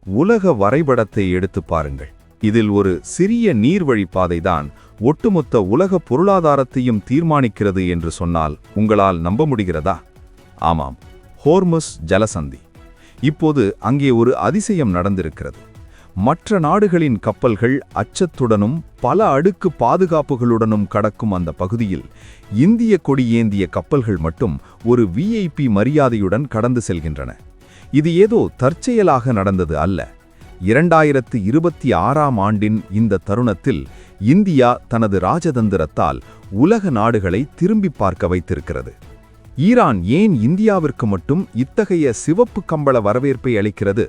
உலக வரைபடத்தை எடுத்து பாருங்கள். இதில் ஒரு சிறிய நீர்வழிப்பாதைதான் ஒட்டுமொத்த உலக பொருளாதாரத்தையும் தீர்மானிக்கிறது என்று சொன்னால் உங்களால் நம்ப முடிகிறதா? ஆமாம், ஹோர்முஸ் ஜலசந்தி. இப்போது அங்கே ஒரு அதிசயம் நடந்திருக்கிறது. மற்ற நாடுகளின் கப்பல்கள் அச்சத்துடனும் பல அடுக்கு பாதுகாப்புகளுடனும் கடக்கும் அந்த பகுதியில் இந்திய கொடி ஏந்திய கப்பல்கள் மட்டும் ஒரு விஐபி மரியாதையுடன் கடந்து செல்கின்றன. இது ஏதோ தற்செயலாக நடந்தது அல்ல. 2026ஆம் ஆண்டின் இந்த தருணத்தில் இந்தியா தனது ராஜதந்திரத்தால் உலக நாடுகளை திரும்பி பார்க்க வைத்திருக்கிறது. ஈரான் ஏன் இந்தியாவிற்கு மட்டும் இத்தகைய சிவப்பு கம்பள வரவேற்பை அளிக்கிறது?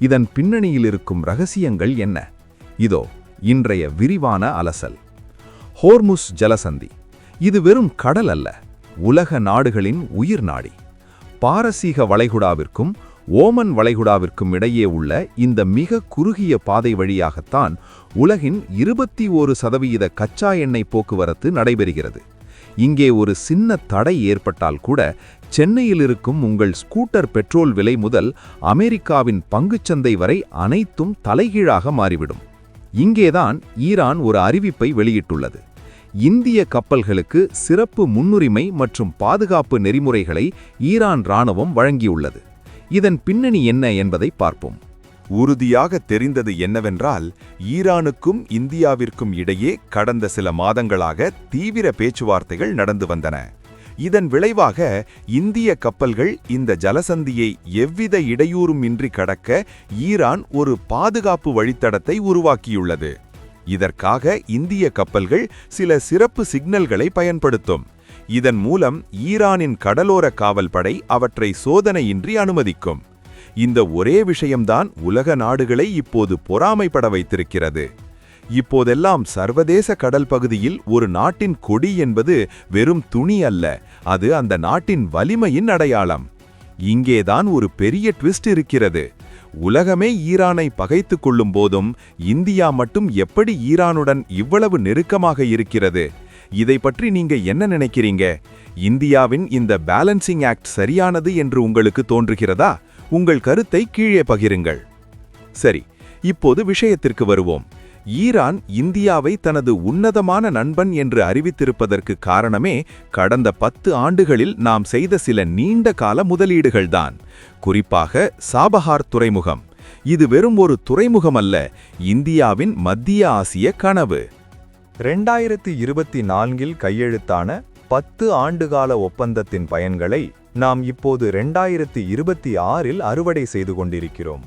இதன் பின்னணியில் இருக்கும் ரகசியங்கள் என்ன? இதோ இன்றைய விரிவான அலசல். ஹோர்முஸ் ஜலசந்தி. இது வெறும் கடல் அல்ல, உலக நாடுகளின் உயிர் நாடி. பாரசீக வளைகுடாவிற்கும் ஓமன் வளைகுடாவிற்கும் இடையே உள்ள இந்த மிக குறுகிய பாதை வழியாகத்தான் உலகின் 21% கச்சா எண்ணெய் போக்குவரத்து நடைபெறுகிறது. இங்கே ஒரு சின்ன தடை ஏற்பட்டால் கூட சென்னையில் இருக்கும் உங்கள் ஸ்கூட்டர் பெட்ரோல் விலை முதல் அமெரிக்காவின் பங்குச்சந்தை வரை அனைத்தும் தலைகீழாக மாறிவிடும். இங்கேதான் ஈரான் ஒரு அறிவிப்பை வெளியிட்டுள்ளது. இந்திய கப்பல்களுக்கு சிறப்பு முன்னுரிமை மற்றும் பாதுகாப்பு நெறிமுறைகளை ஈரான் இராணுவம் வழங்கியுள்ளது. இதன் பின்னணி என்ன என்பதை பார்ப்போம். உறுதியாக தெரிந்தது என்னவென்றால், ஈரானுக்கும் இந்தியாவிற்கும் இடையே கடந்த சில மாதங்களாக தீவிர பேச்சுவார்த்தைகள் நடந்து வந்தன. இதன் விளைவாக இந்திய கப்பல்கள் இந்த ஜலசந்தியை எவ்வித இடையூறும் இன்றி கடக்க ஈரான் ஒரு பாதுகாப்பு வழித்தடத்தை உருவாக்கியுள்ளது. இதற்காக இந்திய கப்பல்கள் சில சிறப்பு சிக்னல்களை பயன்படுத்தும். இதன் மூலம் ஈரானின் கடலோர காவல் படை அவற்றை சோதனையின்றி அனுமதிக்கும். இந்த ஒரே விஷயம்தான் உலக நாடுகளை இப்போது பொறாமைப்பட வைத்திருக்கிறது. இப்போதெல்லாம் சர்வதேச கடல் பகுதியில் ஒரு நாட்டின் கொடி என்பது வெறும் துணி அல்ல, அது அந்த நாட்டின் வலிமையின் அடையாளம். இங்கேதான் ஒரு பெரிய ட்விஸ்ட் இருக்கிறது. உலகமே ஈரானை பகைத்துக் கொள்ளும் போதும் இந்தியா மட்டும் எப்படி ஈரானுடன் இவ்வளவு நெருக்கமாக இருக்கிறது? இதை பற்றி நீங்க என்ன நினைக்கிறீங்க? இந்தியாவின் இந்த பேலன்சிங் ஆக்ட் சரியானது என்று உங்களுக்கு தோன்றுகிறதா? உங்கள் கருத்தை கீழே பகிருங்கள். சரி, இப்போது விஷயத்திற்கு வருவோம். ஈரான் இந்தியாவை தனது உன்னதமான நண்பன் என்று அறிவித்திருப்பதற்கு காரணமே கடந்த 10 ஆண்டுகளில் நாம் செய்த சில நீண்ட கால முதலீடுகள்தான். குறிப்பாக சாபஹார் துறைமுகம். இது வெறும் ஒரு துறைமுகம் அல்ல, இந்தியாவின் மத்திய ஆசிய கனவு. 2024இல் கையெழுத்தான 10 ஆண்டுகால ஒப்பந்தத்தின் பயன்களை நாம் இப்போது 2026இல் அறுவடை செய்து கொண்டிருக்கிறோம்.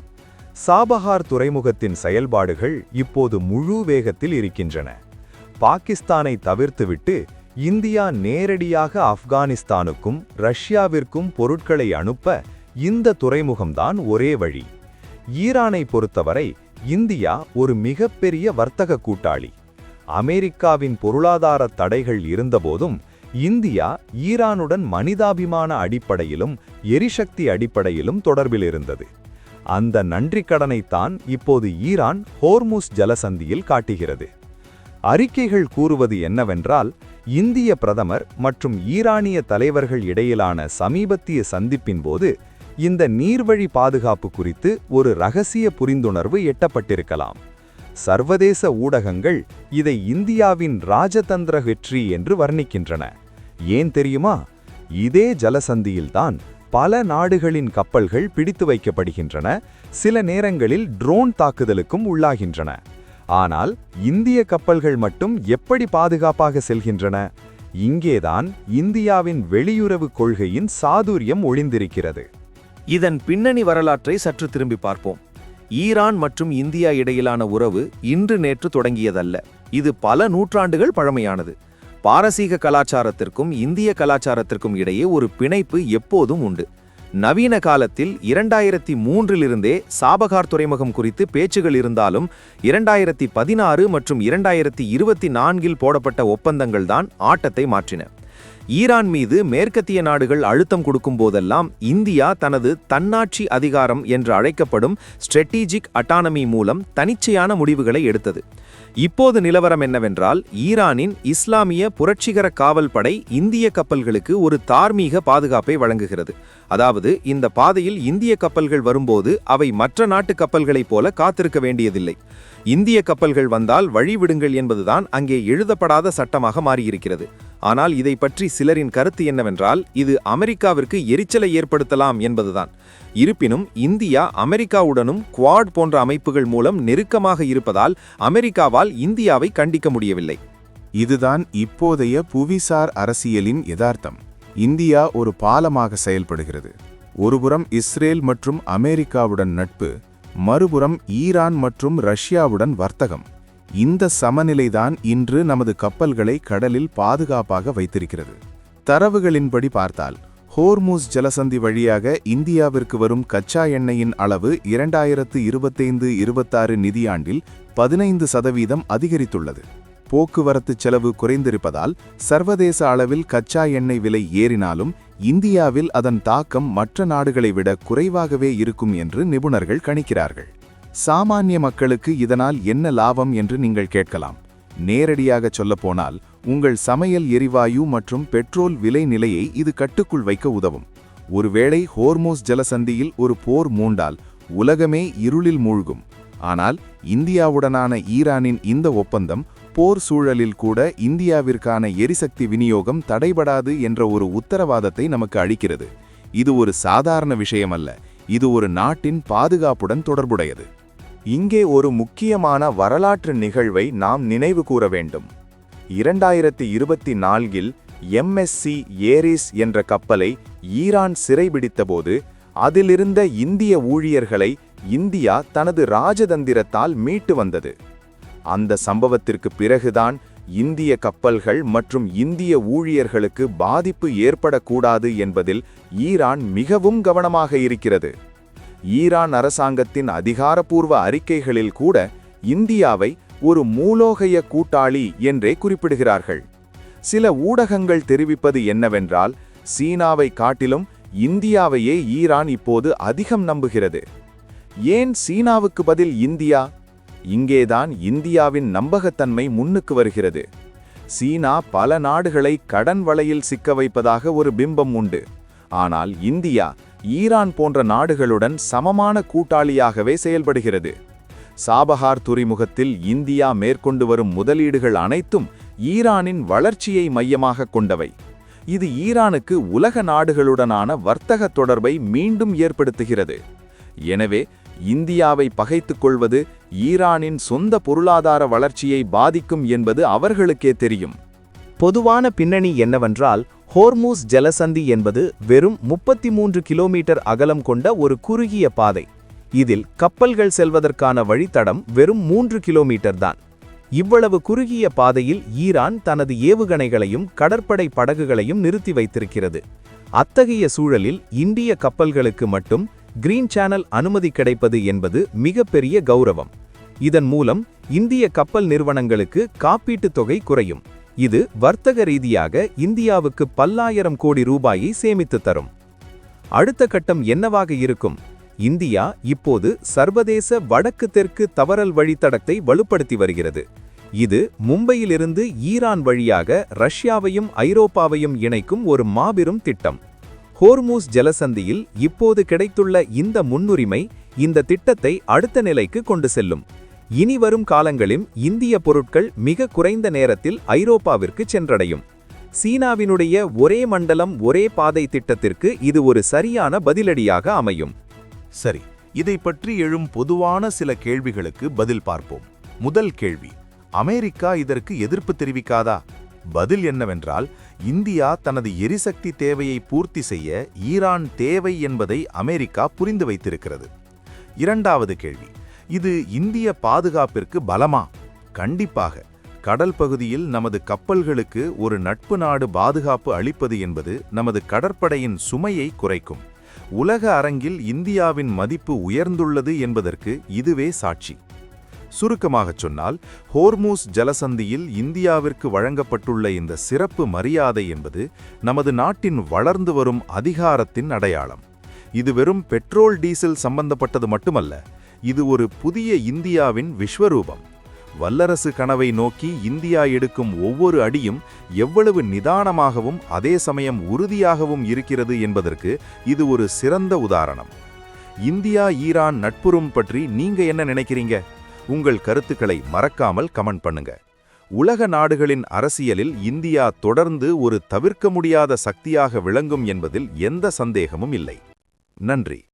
சாபஹார் துறைமுகத்தின் செயல்பாடுகள் இப்போது முழு வேகத்தில் இருக்கின்றன. பாகிஸ்தானை தவிர்த்துவிட்டு இந்தியா நேரடியாக ஆப்கானிஸ்தானுக்கும் ரஷ்யாவிற்கும் பொருட்களை அனுப்ப இந்த துறைமுகம்தான் ஒரே வழி. ஈரானை பொறுத்தவரை இந்தியா ஒரு மிகப்பெரிய வர்த்தக கூட்டாளி. அமெரிக்காவின் பொருளாதார தடைகள் இருந்தபோதும் இந்தியா ஈரானுடன் மனிதாபிமான அடிப்படையிலும் எரிசக்தி அடிப்படையிலும் தொடர்பில் இருந்தது. அந்த நன்றிக்கடனைத்தான் இப்போது ஈரான் ஹோர்முஸ் ஜலசந்தியில் காட்டுகிறது. அறிக்கைகள் கூறுவது என்னவென்றால், இந்திய பிரதமர் மற்றும் ஈரானிய தலைவர்கள் இடையிலான சமீபத்திய சந்திப்பின் போது இந்த நீர்வழி பாதுகாப்பு குறித்து ஒரு இரகசிய புரிந்துணர்வு எட்டப்பட்டிருக்கலாம். சர்வதேச ஊடகங்கள் இதை இந்தியாவின் ராஜதந்திர வெற்றி என்று வர்ணிக்கின்றன. ஏன் தெரியுமா? இதே ஜலசந்தியில்தான் பல நாடுகளின் கப்பல்கள் பிடித்து வைக்கப்படுகின்றன, சில நேரங்களில் ட்ரோன் தாக்குதலுக்கும் உள்ளாகின்றன. ஆனால் இந்திய கப்பல்கள் மட்டும் எப்படி பாதுகாப்பாக செல்கின்றன? இங்கேதான் இந்தியாவின் வெளியுறவு கொள்கையின் சாதுரியம் ஒளிந்திருக்கிறது. இதன் பின்னணி வரலாற்றை சற்று திரும்பி பார்ப்போம். ஈரான் மற்றும் இந்தியா இடையிலான உறவு இன்று நேற்று தொடங்கியதல்ல, இது பல நூற்றாண்டுகள் பழமையானது. பாரசீக கலாச்சாரத்திற்கும் இந்திய கலாச்சாரத்திற்கும் இடையே ஒரு பிணைப்பு எப்போதும் உண்டு. நவீன காலத்தில் 2003 சாபஹார் துறைமுகம் குறித்து பேச்சுகள் இருந்தாலும் 2016 மற்றும் 2024 போடப்பட்ட ஒப்பந்தங்கள்தான் ஆட்டத்தை மாற்றின. ஈரான் மீது மேற்கத்திய நாடுகள் அழுத்தம் கொடுக்கும் போதெல்லாம் இந்தியா தனது தன்னாட்சி அதிகாரம் என்று அழைக்கப்படும் ஸ்ட்ராட்டஜிக் அட்டானமி மூலம் தனிச்சையான முடிவுகளை எடுத்தது. இப்போது நிலவரம் என்னவென்றால், ஈரானின் இஸ்லாமிய புரட்சிகர காவல் படை இந்திய கப்பல்களுக்கு ஒரு தார்மீக பாதுகாப்பை வழங்குகிறது. அதாவது, இந்த பாதையில் இந்திய கப்பல்கள் வரும்போது அவை மற்ற நாட்டு கப்பல்களைப் போல காத்திருக்க வேண்டியதில்லை. இந்திய கப்பல்கள் வந்தால் வழிவிடுங்கள் என்பதுதான் அங்கே எழுதப்படாத சட்டமாக மாறியிருக்கிறது. ஆனால் இதை பற்றி சிலரின் கருத்து என்னவென்றால், இது அமெரிக்காவிற்கு எரிச்சலை ஏற்படுத்தலாம் என்பதுதான். இருப்பினும் இந்தியா அமெரிக்காவுடனும் குவாட் போன்ற அமைப்புகள் மூலம் நெருக்கமாக இருப்பதால் அமெரிக்காவால் இந்தியாவை கண்டிக்க முடியவில்லை. இதுதான் இப்போதைய புவிசார் அரசியலின் யதார்த்தம். இந்தியா ஒரு பாலமாக செயல்படுகிறது. ஒருபுறம் இஸ்ரேல் மற்றும் அமெரிக்காவுடன் நட்பு, மறுபுறம் ஈரான் மற்றும் ரஷ்யாவுடன் வர்த்தகம். இந்த சமநிலைதான் இன்று நமது கப்பல்களை கடலில் பாதுகாப்பாக வைத்திருக்கிறது. தரவுகளின்படி பார்த்தால், ஹோர்மூஸ் ஜலசந்தி வழியாக இந்தியாவிற்கு வரும் கச்சா எண்ணெயின் அளவு 2025-26 நிதியாண்டில் 15% அதிகரித்துள்ளது. போக்குவரத்து செலவு குறைந்திருப்பதால் சர்வதேச அளவில் கச்சா எண்ணெய் விலை ஏறினாலும் இந்தியாவில் அதன் தாக்கம் மற்ற நாடுகளை விட குறைவாகவே இருக்கும் என்று நிபுணர்கள் கணிக்கிறார்கள். சாமானிய மக்களுக்கு இதனால் என்ன லாபம் என்று நீங்கள் கேட்கலாம். நேரடியாக சொல்லப்போனால், உங்கள் சமையல் எரிவாயு மற்றும் பெட்ரோல் விலை நிலையை இது கட்டுக்குள் வைக்க உதவும். ஒருவேளை ஹோர்மூஸ் ஜலசந்தியில் ஒரு போர் மூண்டால் உலகமே இருளில் மூழ்கும். ஆனால் இந்தியாவுடனான ஈரானின் இந்த ஒப்பந்தம் போர் சூழலில் கூட இந்தியாவிற்கான எரிசக்தி விநியோகம் தடைபடாது என்ற ஒரு உத்தரவாதத்தை நமக்கு அளிக்கிறது. இது ஒரு சாதாரண விஷயமல்ல, இது ஒரு நாட்டின் பாதுகாப்புடன் தொடர்புடையது. இங்கே ஒரு முக்கியமான வரலாற்று நிகழ்வை நாம் நினைவு கூற வேண்டும். 2024இல் MSC ஏரிஸ் என்ற கப்பலை ஈரான் சிறைபிடித்தபோது அதிலிருந்த இந்திய ஊழியர்களை இந்தியா தனது ராஜதந்திரத்தால் மீட்டு வந்தது. அந்த சம்பவத்திற்கு பிறகுதான் இந்திய கப்பல்கள் மற்றும் இந்திய ஊழியர்களுக்கு பாதிப்பு ஏற்படக்கூடாது என்பதில் ஈரான் மிகவும் கவனமாக இருக்கிறது. ஈரான் அரசாங்கத்தின் அதிகாரப்பூர்வ அறிக்கைகளில் கூட இந்தியாவை ஒரு மூலோகய கூட்டாளி என்றே குறிப்பிடுகிறார்கள். சில ஊடகங்கள் தெரிவிப்பது என்னவென்றால், சீனாவை காட்டிலும் இந்தியாவையே ஈரான் இப்போது அதிகம் நம்புகிறது. ஏன் சீனாவுக்கு பதில் இந்தியா? இங்கேதான் இந்தியாவின் நம்பகத்தன்மை முன்னுக்கு வருகிறது. சீனா பல நாடுகளை கடன் வலையில் சிக்க வைப்பதாக ஒரு பிம்பம் உண்டு. ஆனால் இந்தியா ஈரான் போன்ற நாடுகளுடன் சமமான கூட்டாளியாகவே செயல்படுகிறது. சாபஹார் துறைமுகத்தில் இந்தியா மேற்கொண்டு வரும் முதலீடுகள் அனைத்தும் ஈரானின் வளர்ச்சியை மையமாக கொண்டவை. இது ஈரானுக்கு உலக நாடுகளுடனான வர்த்தக தொடர்பை மீண்டும் ஏற்படுத்துகிறது. எனவே இந்தியாவை பகைத்துக் கொள்வது ஈரானின் சொந்த பொருளாதார வளர்ச்சியை பாதிக்கும் என்பது அவர்களுக்கே தெரியும். பொதுவான பின்னணி என்னவென்றால், ஹோர்மூஸ் ஜலசந்தி என்பது வெறும் 33 கிலோமீட்டர் அகலம் கொண்ட ஒரு குறுகிய பாதை. இதில் கப்பல்கள் செல்வதற்கான வழித்தடம் வெறும் 3 கிலோமீட்டர் தான். இவ்வளவு குறுகிய பாதையில் ஈரான் தனது ஏவுகணைகளையும் கடற்படை படகுகளையும் நிறுத்தி வைத்திருக்கிறது. அத்தகைய சூழலில் இந்திய கப்பல்களுக்கு மட்டும் கிரீன் சேனல் அனுமதி கிடைப்பது என்பது மிகப்பெரிய கௌரவம். இதன் மூலம் இந்திய கப்பல் நிறுவனங்களுக்கு காப்பீட்டுத் தொகை குறையும். இது வர்த்தக ரீதியாக இந்தியாவுக்கு பல்லாயிரம் கோடி ரூபாயை சேமித்து தரும். அடுத்த கட்டம் என்னவாக இருக்கும்? இந்தியா இப்போது சர்வதேச வடக்கு தெற்கு தவறல் வழித்தடத்தை வலுப்படுத்தி வருகிறது. இது மும்பையிலிருந்து ஈரான் வழியாக ரஷ்யாவையும் ஐரோப்பாவையும் இணைக்கும் ஒரு மாபெரும் திட்டம். ஹோர்மூஸ் ஜலசந்தியில் இப்போது கிடைத்துள்ள இந்த முன்னுரிமை இந்த திட்டத்தை அடுத்த நிலைக்கு கொண்டு செல்லும். இனி வரும் காலங்களில் இந்திய பொருட்கள் மிக குறைந்த நேரத்தில் ஐரோப்பாவிற்கு சென்றடையும். சீனாவினுடைய ஒரே மண்டலம் ஒரே பாதை திட்டத்திற்கு இது ஒரு சரியான பதிலடியாக அமையும். சரி, இதை பற்றி எழும் பொதுவான சில கேள்விகளுக்கு பதில் பார்ப்போம். முதல் கேள்வி, அமெரிக்கா இதற்கு எதிர்ப்பு தெரிவிக்காதா? பதில் என்னவென்றால், இந்தியா தனது எரிசக்தி தேவையை பூர்த்தி செய்ய ஈரான் தேவை என்பதை அமெரிக்கா புரிந்து வைத்திருக்கிறது. இரண்டாவது கேள்வி, இது இந்திய பாதுகாப்பிற்கு பலமா? கண்டிப்பாக. கடல் பகுதியில் நமது கப்பல்களுக்கு ஒரு நட்பு நாடு பாதுகாப்பு அளிப்பது என்பது நமது கடற்படையின் சுமையை குறைக்கும். உலக அரங்கில் இந்தியாவின் மதிப்பு உயர்ந்துள்ளது என்பதற்கு இதுவே சாட்சி. சுருக்கமாகச் சொன்னால், ஹோர்மூஸ் ஜலசந்தியில் இந்தியாவிற்கு வழங்கப்பட்டுள்ள இந்த சிறப்பு மரியாதை என்பது நமது நாட்டின் வளர்ந்து வரும் அதிகாரத்தின் அடையாளம். இது வெறும் பெட்ரோல் டீசல் சம்பந்தப்பட்டது மட்டுமல்ல, இது ஒரு புதிய இந்தியாவின் விஸ்வரூபம். வல்லரசு கனவை நோக்கி இந்தியா எடுக்கும் ஒவ்வொரு அடியும் எவ்வளவு நிதானமாகவும் அதே சமயம் உறுதியாகவும் இருக்கிறது என்பதற்கு இது ஒரு சிறந்த உதாரணம். இந்தியா ஈரான் நட்புறவு பற்றி நீங்க என்ன நினைக்கிறீங்க? உங்கள் கருத்துக்களை மறக்காமல் கமெண்ட் பண்ணுங்க. உலக நாடுகளின் அரசியலில் இந்தியா தொடர்ந்து ஒரு தவிர்க்க முடியாத சக்தியாக விளங்கும் என்பதில் எந்த சந்தேகமும் இல்லை. நன்றி.